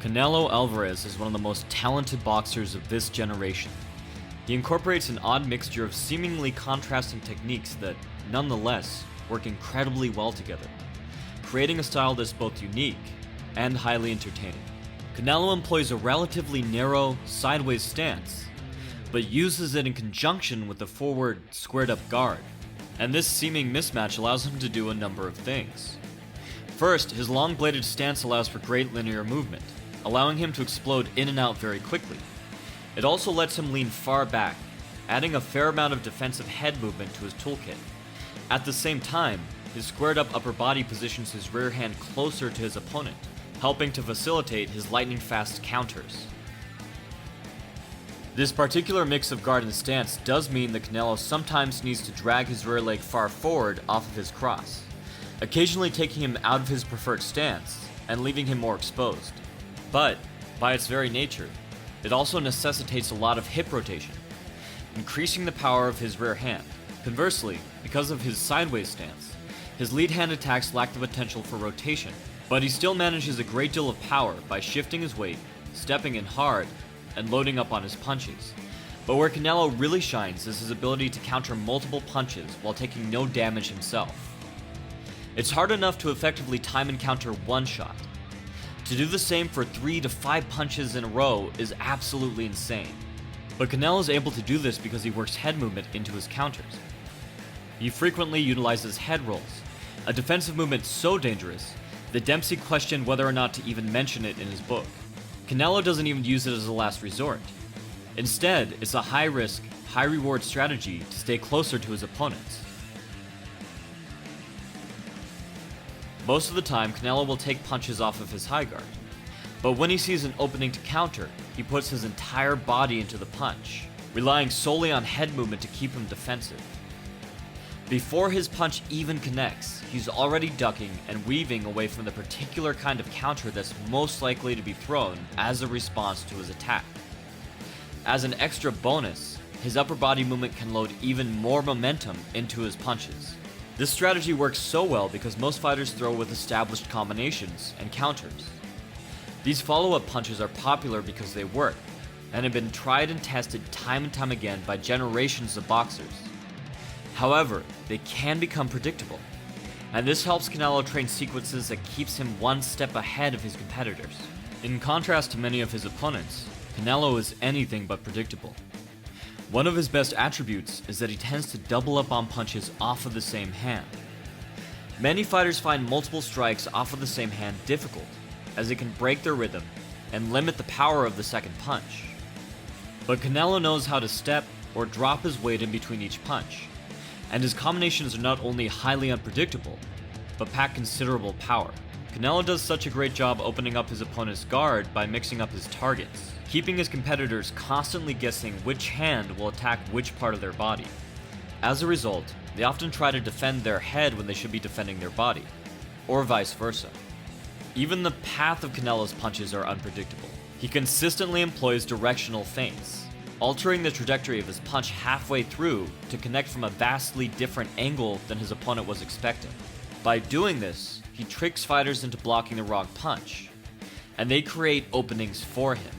Canelo Alvarez is one of the most talented boxers of this generation. He incorporates an odd mixture of seemingly contrasting techniques that, nonetheless, work incredibly well together, creating a style that's both unique and highly entertaining. Canelo employs a relatively narrow, sideways stance, but uses it in conjunction with a forward, squared-up guard, and this seeming mismatch allows him to do a number of things. First, his long-bladed stance allows for great linear movement, allowing him to explode in and out very quickly. It also lets him lean far back, adding a fair amount of defensive head movement to his toolkit. At the same time, his squared-up upper body positions his rear hand closer to his opponent, helping to facilitate his lightning-fast counters. This particular mix of guard and stance does mean that Canelo sometimes needs to drag his rear leg far forward off of his cross, occasionally taking him out of his preferred stance and leaving him more exposed. But, by its very nature, it also necessitates a lot of hip rotation, increasing the power of his rear hand. Conversely, because of his sideways stance, his lead hand attacks lack the potential for rotation, but he still manages a great deal of power by shifting his weight, stepping in hard, and loading up on his punches. But where Canelo really shines is his ability to counter multiple punches while taking no damage himself. It's hard enough to effectively time and counter one shot. To do the same for 3 to 5 punches in a row is absolutely insane. But Canelo is able to do this because he works head movement into his counters. He frequently utilizes head rolls, a defensive movement so dangerous that Dempsey questioned whether or not to even mention it in his book. Canelo doesn't even use it as a last resort. Instead, it's a high-risk, high-reward strategy to stay closer to his opponents. Most of the time, Canelo will take punches off of his high guard, but when he sees an opening to counter, he puts his entire body into the punch, relying solely on head movement to keep him defensive. Before his punch even connects, he's already ducking and weaving away from the particular kind of counter that's most likely to be thrown as a response to his attack. As an extra bonus, his upper body movement can load even more momentum into his punches. This strategy works so well because most fighters throw with established combinations and counters. These follow-up punches are popular because they work, and have been tried and tested time and time again by generations of boxers. However, they can become predictable, and this helps Canelo train sequences that keeps him one step ahead of his competitors. In contrast to many of his opponents, Canelo is anything but predictable. One of his best attributes is that he tends to double up on punches off of the same hand. Many fighters find multiple strikes off of the same hand difficult, as it can break their rhythm and limit the power of the second punch. But Canelo knows how to step or drop his weight in between each punch, and his combinations are not only highly unpredictable, but pack considerable power. Canelo does such a great job opening up his opponent's guard by mixing up his targets, keeping his competitors constantly guessing which hand will attack which part of their body. As a result, they often try to defend their head when they should be defending their body, or vice versa. Even the path of Canelo's punches are unpredictable. He consistently employs directional feints, altering the trajectory of his punch halfway through to connect from a vastly different angle than his opponent was expecting. By doing this, he tricks fighters into blocking the wrong punch, and they create openings for him.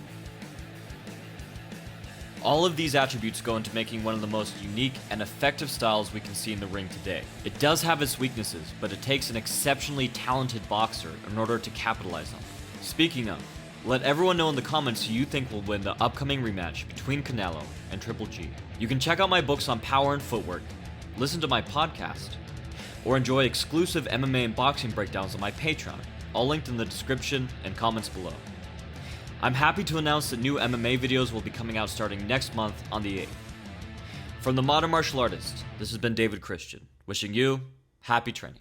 All of these attributes go into making one of the most unique and effective styles we can see in the ring today. It does have its weaknesses, but it takes an exceptionally talented boxer in order to capitalize on them. Speaking of, let everyone know in the comments who you think will win the upcoming rematch between Canelo and Triple G. You can check out my books on power and footwork, listen to my podcast, or enjoy exclusive MMA and boxing breakdowns on my Patreon, all linked in the description and comments below. I'm happy to announce that new MMA videos will be coming out starting next month on the 8th. From the Modern Martial Artist, this has been David Christian, wishing you happy training.